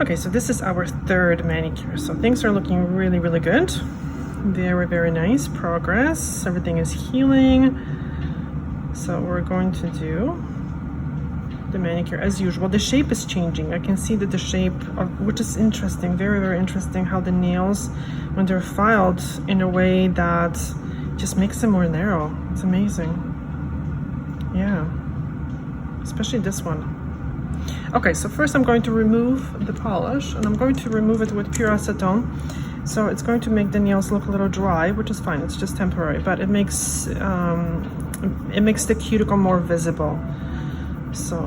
Okay, so this is our third manicure. So things are looking really, really good. Very, very nice progress. Everything is healing. So we're going to do the manicure as usual. The shape is changing. I can see that the shape of, which is interesting, very, very interesting, how the nails, when they're filed in a way that just makes them more narrow. It's amazing. Yeah, especially this one. Okay, so first I'm going to remove the polish, and I'm going to remove it with pure acetone. So it's going to make the nails look a little dry, which is fine. It's just temporary, but it makes the cuticle more visible. So,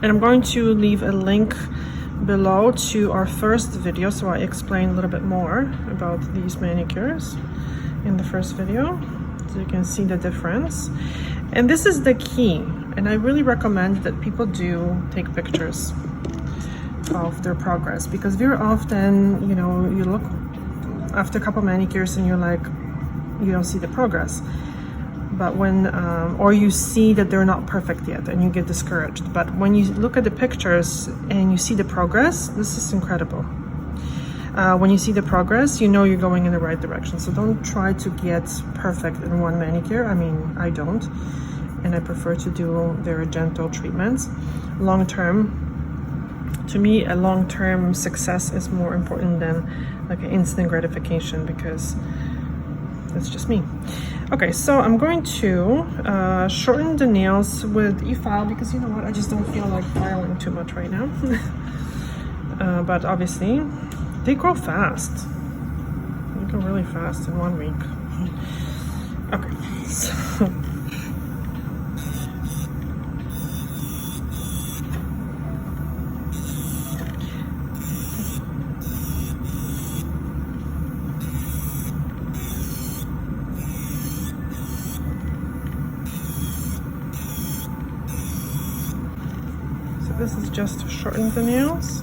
and I'm going to leave a link below to our first video, so I explain a little bit more about these manicures in the first video, so you can see the difference. And this is the key, and I really recommend that people do take pictures of their progress, because very often, you know, you look after a couple manicures and you're like, you don't see the progress. But when, or you see that they're not perfect yet and you get discouraged. But when you look at the pictures and you see the progress, this is incredible. When you see the progress, you know you're going in the right direction. So don't try to get perfect in one manicure. I mean, I don't. And I prefer to do very gentle treatments. Long term, to me, a long-term success is more important than like an instant gratification, because that's just me. Okay, so I'm going to shorten the nails with e-file, because you know what, I just don't feel like filing too much right now. But obviously, they grow fast. They go really fast in 1 week. Okay, so this is just to shorten the nails,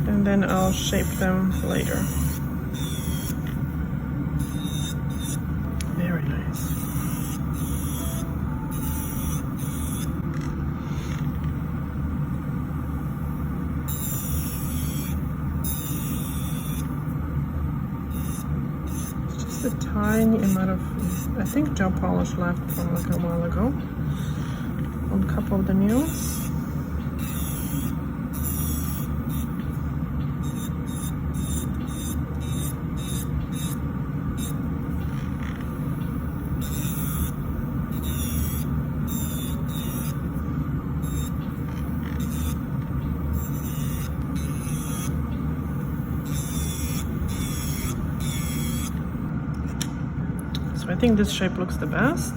and then I'll shape them later. Very nice. Just a tiny amount of, I think, gel polish left from like a while ago on a couple of the nails. I think this shape looks the best.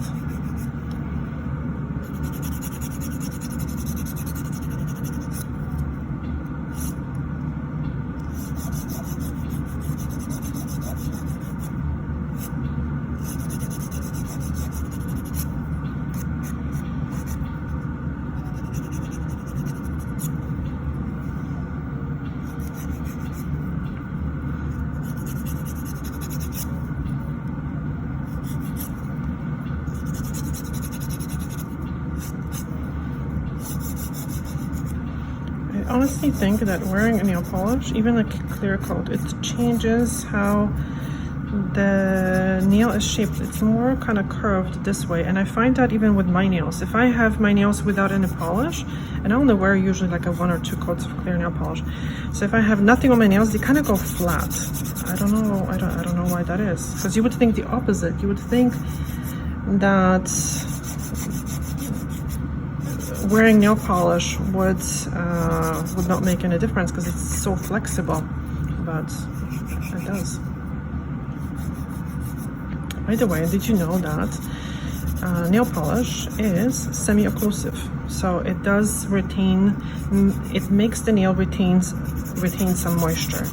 I honestly think that wearing a nail polish, even a clear coat, it changes how the nail is shaped. It's more kind of curved this way, and I find that even with my nails. If I have my nails without any polish, and I only wear usually like a 1 or 2 coats of clear nail polish, so if I have nothing on my nails, they kind of go flat. I don't know why that is, because you would think the opposite. You would think that wearing nail polish would not make any difference, because it's so flexible, but it does. By the way, did you know that nail polish is semi-occlusive? So it does retain, it makes the nail retain some moisture.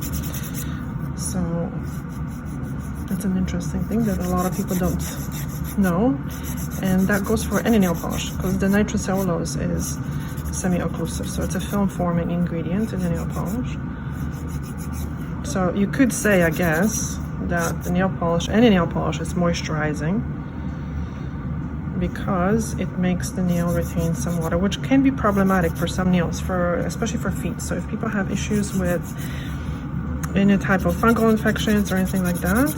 So that's an interesting thing that a lot of people don't know. And that goes for any nail polish, because the nitrocellulose is semi-occlusive, so it's a film-forming ingredient in the nail polish. So you could say, I guess, that the nail polish, any nail polish, is moisturizing, because it makes the nail retain some water, which can be problematic for some nails, especially for feet. So if people have issues with any type of fungal infections or anything like that,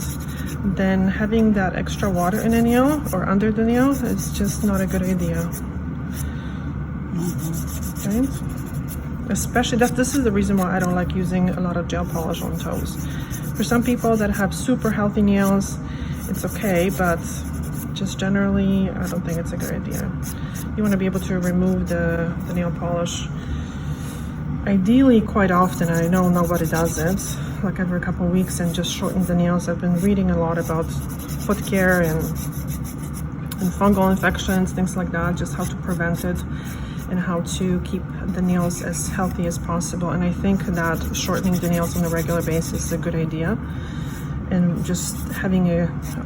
then having that extra water in a nail or under the nail is just not a good idea. Right? Especially this is the reason why I don't like using a lot of gel polish on toes. For some people that have super healthy nails, it's okay, but just generally, I don't think it's a good idea. You want to be able to remove the nail polish, ideally quite often. I know nobody does it, like every couple of weeks, and just shorten the nails. I've been reading a lot about foot care and fungal infections, things like that, just how to prevent it and how to keep the nails as healthy as possible. And I think that shortening the nails on a regular basis is a good idea. And just having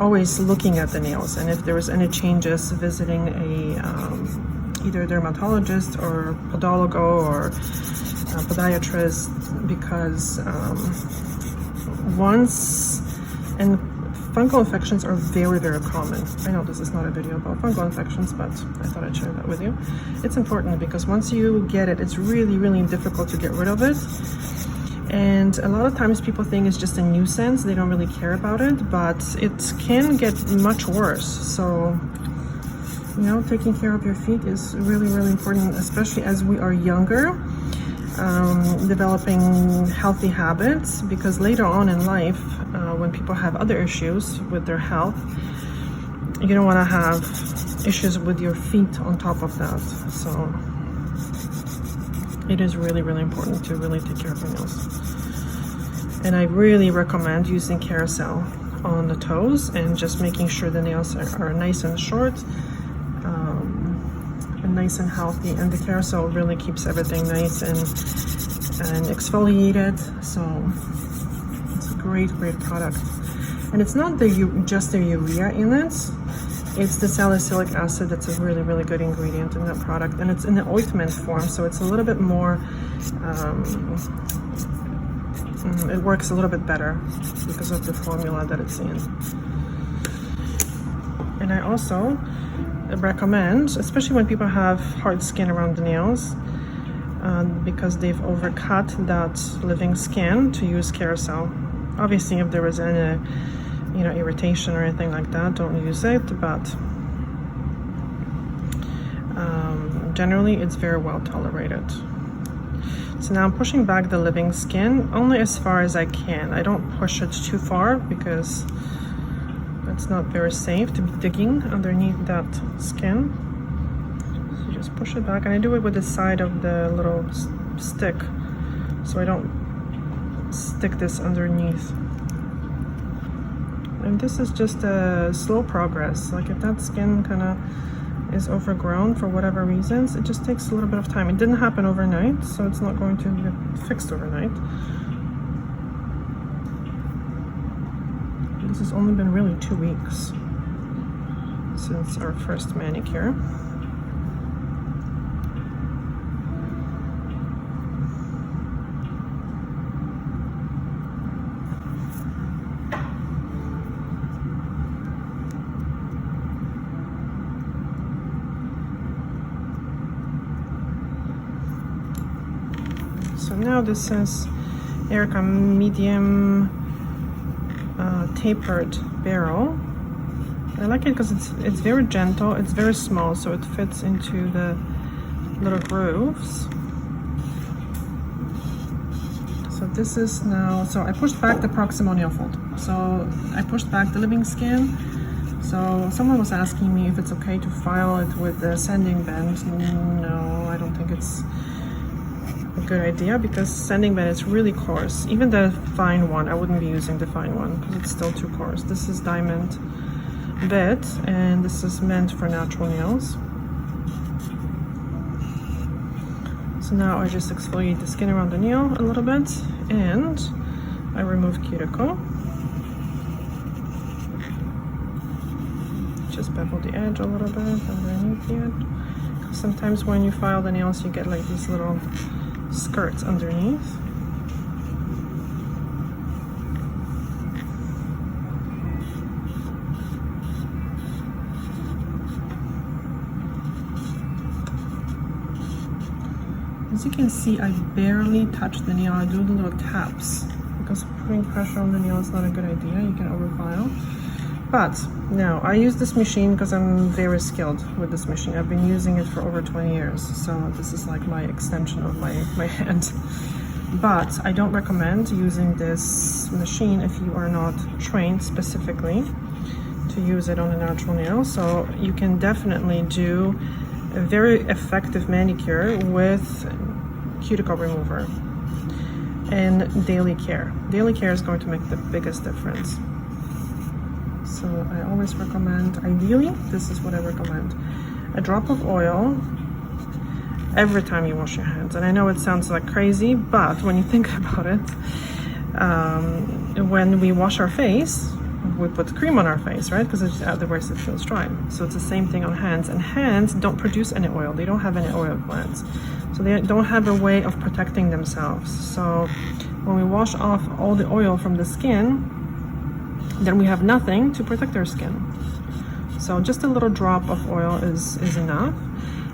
always looking at the nails, and if there was any changes, visiting either a dermatologist or podologo or a podiatrist, because fungal infections are very, very common. I know this is not a video about fungal infections, but I thought I'd share that with you. It's important because once you get it, it's really, really difficult to get rid of it. And a lot of times people think it's just a nuisance, they don't really care about it, but it can get much worse. So, you know, taking care of your feet is really, really important, especially as we are younger, developing healthy habits, because later on in life, when people have other issues with their health, you don't want to have issues with your feet on top of that. So it is really, really important to really take care of your nails. And I really recommend using carousel on the toes and just making sure the nails are nice and short and nice and healthy. And the carousel really keeps everything nice and exfoliated. So it's a great, great product. And it's not just the urea in it. It's the salicylic acid that's a really, really good ingredient in that product. And it's in the ointment form, so it's a little bit more, it works a little bit better because of the formula that it's in. And I also recommend, especially when people have hard skin around the nails, because they've overcut that living skin, to use carousel. Obviously, if there was any irritation or anything like that, don't use it, but generally it's very well tolerated. So now I'm pushing back the living skin only as far as I can. I don't push it too far because it's not very safe to be digging underneath that skin. So just push it back, and I do it with the side of the little stick, so I don't stick this underneath. And this is just a slow progress. Like if that skin kind of is overgrown for whatever reasons, it just takes a little bit of time. It didn't happen overnight, so it's not going to get fixed overnight. This has only been really 2 weeks since our first manicure. So now this is Erica medium tapered barrel. I like it because it's very gentle, it's very small, so it fits into the little grooves. So this is now, so I pushed back the proximal nail fold. So I pushed back the living skin. So someone was asking me if it's okay to file it with the sanding band. No, I don't think it's a good idea, because sanding band is really coarse. Even the fine one, I wouldn't be using the fine one because it's still too coarse. This is diamond bit, and this is meant for natural nails. So now I just exfoliate the skin around the nail a little bit, and I remove cuticle. Just bevel the edge a little bit underneath the edge. Sometimes when you file the nails, you get like these little skirts underneath. you can see, I barely touch the nail. I do the little taps because putting pressure on the nail is not a good idea. You can overfile. But now I use this machine because I'm very skilled with this machine. I've been using it for over 20 years. So this is like my extension of my hand. But I don't recommend using this machine if you are not trained specifically to use it on a natural nail. So you can definitely do a very effective manicure with cuticle remover and daily care. Daily care is going to make the biggest difference. So I always recommend, ideally, this is what I recommend. A drop of oil every time you wash your hands. And I know it sounds like crazy, but when you think about it, when we wash our face, we put cream on our face, right? Because otherwise it feels dry. So it's the same thing on hands. And hands don't produce any oil. They don't have any oil glands. So they don't have a way of protecting themselves. So when we wash off all the oil from the skin, then we have nothing to protect our skin. So just a little drop of oil is enough.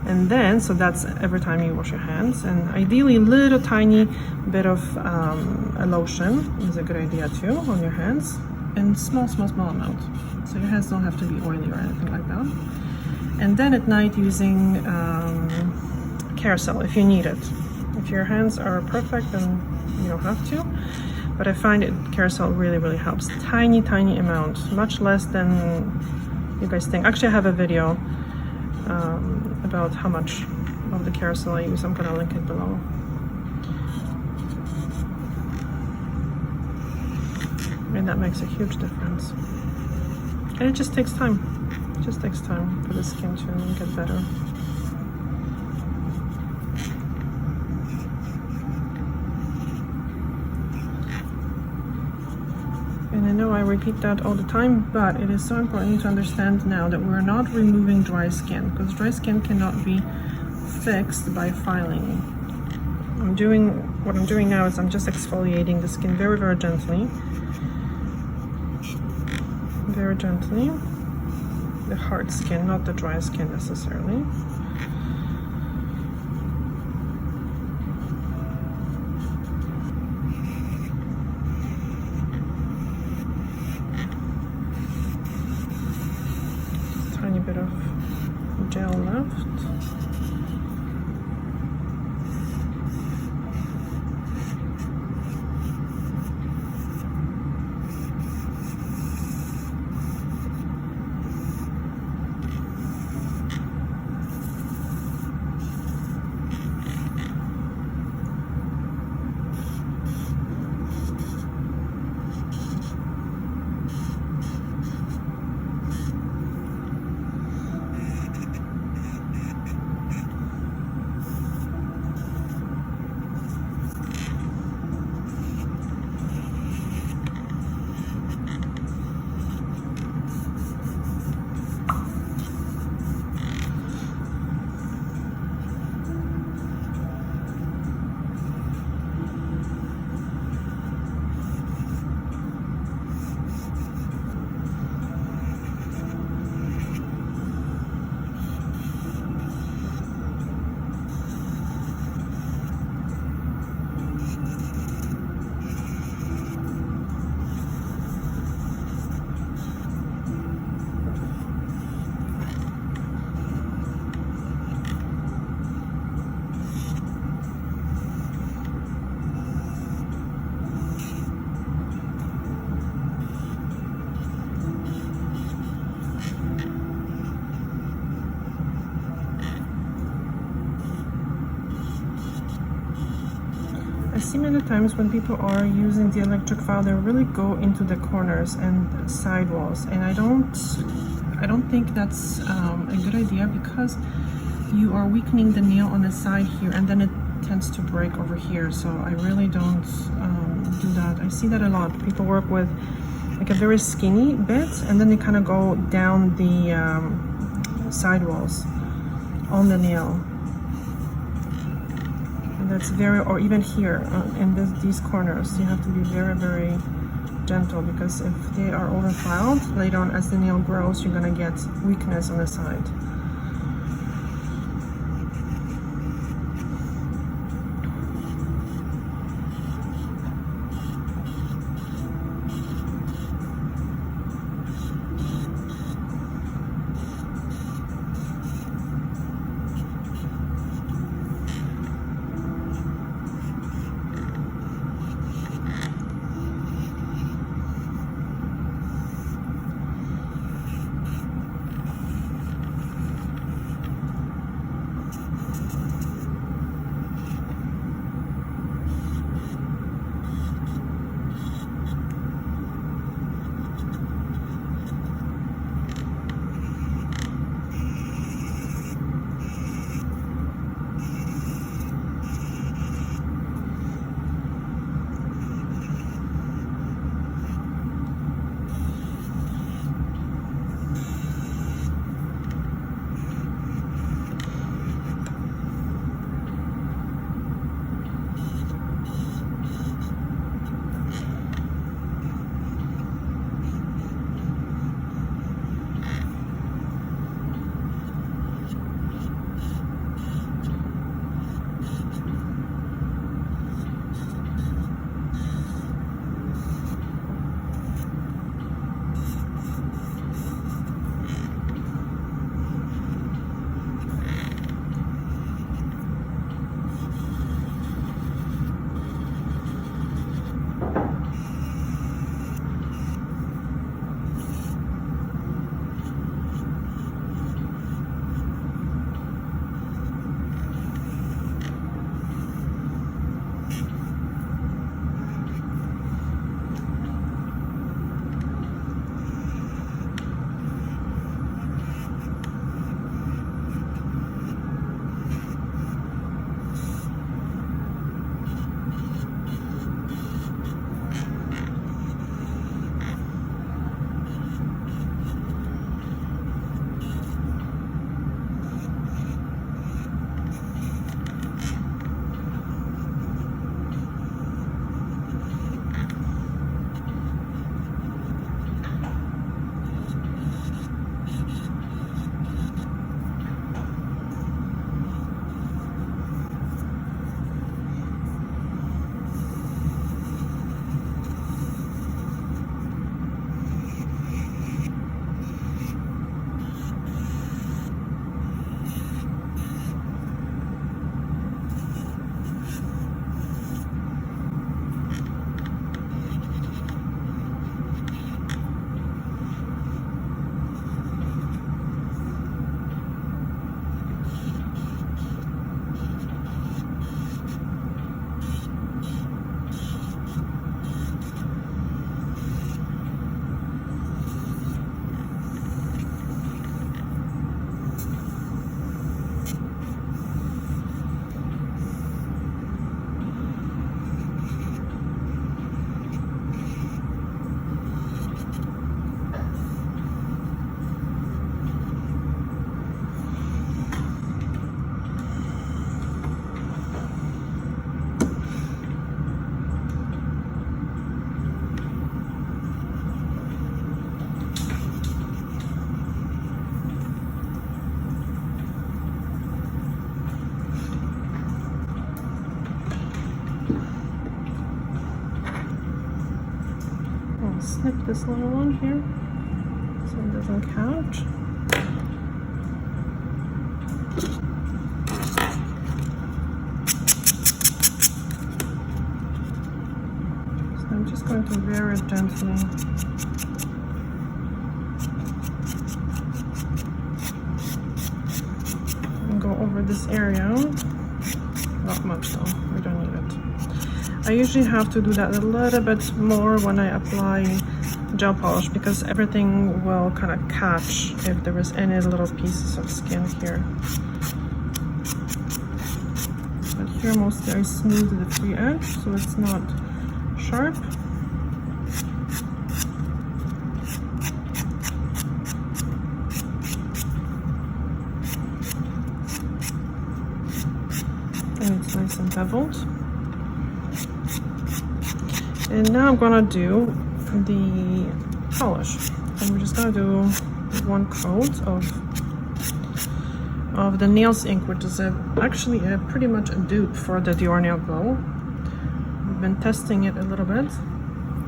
And then, so that's every time you wash your hands. And ideally, a little tiny bit of a lotion is a good idea too on your hands. And small amount. So your hands don't have to be oily or anything like that. And then at night using carousel if you need it. If your hands are perfect, then you don't have to. But I find it carousel really helps. Tiny amount, much less than you guys think. Actually, I have a video about how much of the carousel I use. I'm gonna link it below. And that makes a huge difference. And it just takes time. It just takes time for the skin to get better. And I know I repeat that all the time, but it is so important to understand now that we're not removing dry skin, because dry skin cannot be fixed by filing. What I'm doing now is I'm just exfoliating the skin very gently. Very gently. The hard skin, not the dry skin necessarily. Tiny bit of gel left. I see many times when people are using the electric file, they really go into the corners and sidewalls, and I don't think that's a good idea, because you are weakening the nail on the side here, and then it tends to break over here. So I really don't do that. I see that a lot. People work with like a very skinny bit, and then they kind of go down the sidewalls on the nail. That's very, or even here in these corners, you have to be very gentle, because if they are overfiled later on as the nail grows, you're gonna get weakness on the side. snip this little one here so it doesn't catch. So I'm just going to very gently go over this area. Not much though, we don't need it. I usually have to do that a little bit more when I apply gel polish because everything will kind of catch if there is any little pieces of skin here. But here mostly I smooth the free edge so it's not sharp. And it's nice and beveled. And now I'm gonna do the polish. I'm just gonna do one coat of the Nails ink, which is actually pretty much a dupe for the Dior Nail Glow. I've been testing it a little bit,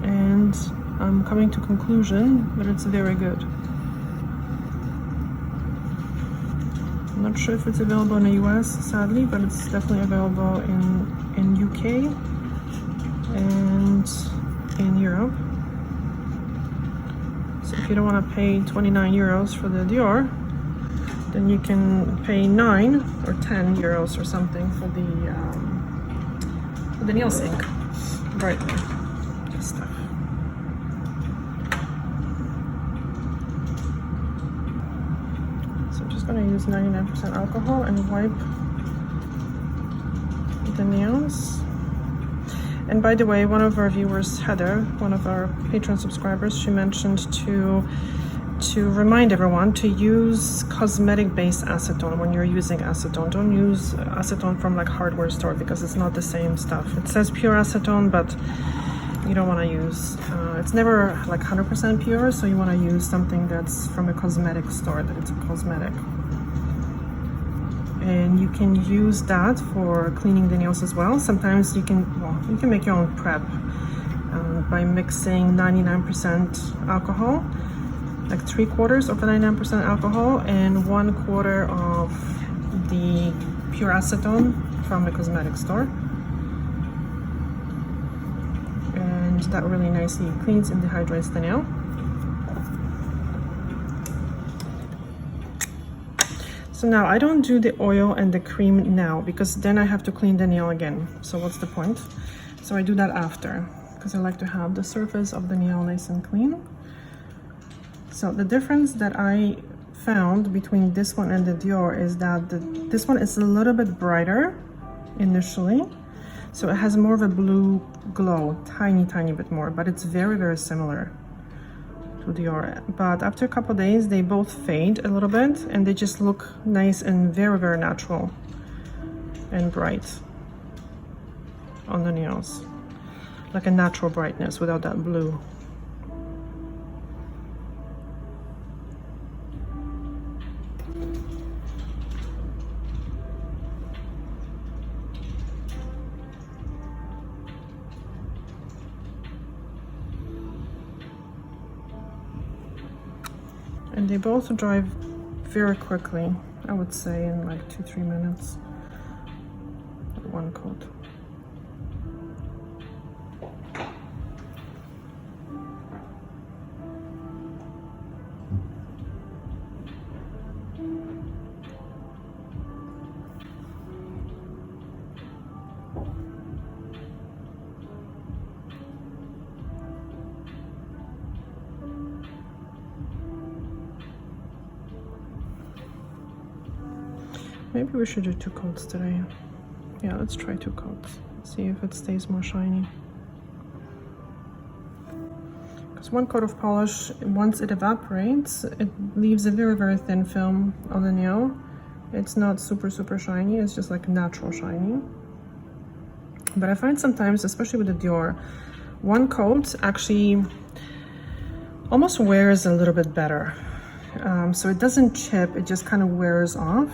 and I'm coming to conclusion that it's very good. I'm not sure if it's available in the US, sadly, but it's definitely available in UK and in Europe. So if you don't want to pay 29 euros for the Dior, then you can pay 9 or 10 euros or something for the Nails ink. Right there. This stuff. So I'm just going to use 99% alcohol and wipe the nails. And by the way, one of our viewers, Heather, one of our Patreon subscribers, she mentioned to remind everyone to use cosmetic-based acetone when you're using acetone. Don't use acetone from like hardware store because it's not the same stuff. It says pure acetone, but you don't want to use, it's never like 100% pure, so you want to use something that's from a cosmetic store, that it's a cosmetic. And you can use that for cleaning the nails as well. Sometimes you can make your own prep by mixing 99% alcohol, like 3/4 of the 99% alcohol and 1/4 of the pure acetone from the cosmetic store. And that really nicely cleans and dehydrates the nail. So now I don't do the oil and the cream now because then I have to clean the nail again. So what's the point? So I do that after because I like to have the surface of the nail nice and clean. So the difference that I found between this one and the Dior is that this one is a little bit brighter initially. So it has more of a blue glow, tiny bit more, but it's very, very similar to Dior. But after a couple days, they both fade a little bit and they just look nice and very, very natural and bright on the nails. Like a natural brightness without that blue. And they both dry very quickly, I would say in like 2-3 minutes. One coat. Maybe we should do 2 coats today. Yeah, let's try 2 coats. See if it stays more shiny. Because 1 coat of polish, once it evaporates, it leaves a very, very thin film on the nail. It's not super shiny, it's just like natural shiny. But I find sometimes, especially with the Dior, 1 coat actually almost wears a little bit better. So it doesn't chip, it just kind of wears off.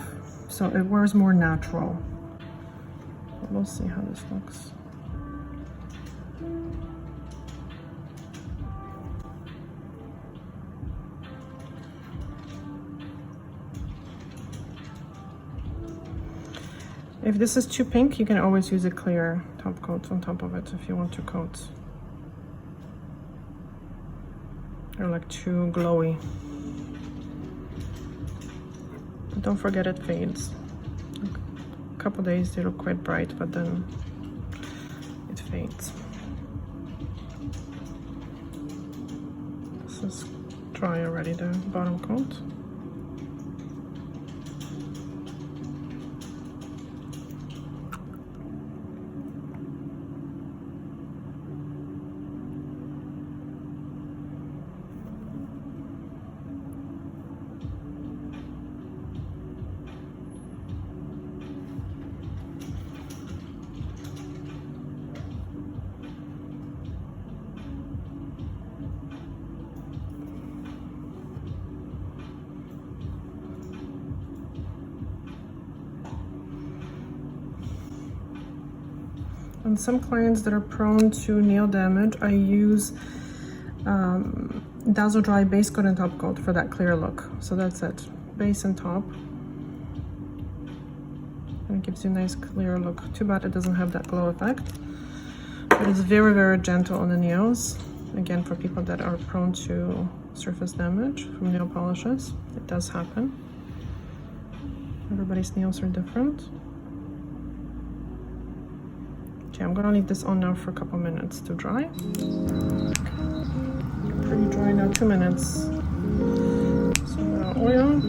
So it wears more natural. We'll see how this looks. if this is too pink, you can always use a clear top coat on top of it if you want to coat. They're like too glowy. But don't forget it fades. A couple days they look quite bright, but then it fades. This is dry already, the bottom coat. On some clients that are prone to nail damage, I use Dazzle Dry base coat and top coat for that clear look. So that's it, base and top. And it gives you a nice clear look. Too bad it doesn't have that glow effect. But it's very, very gentle on the nails. Again, for people that are prone to surface damage from nail polishes, it does happen. Everybody's nails are different. Okay, I'm gonna leave this on now for a couple minutes to dry. Pretty dry now, 2 minutes. Some oil.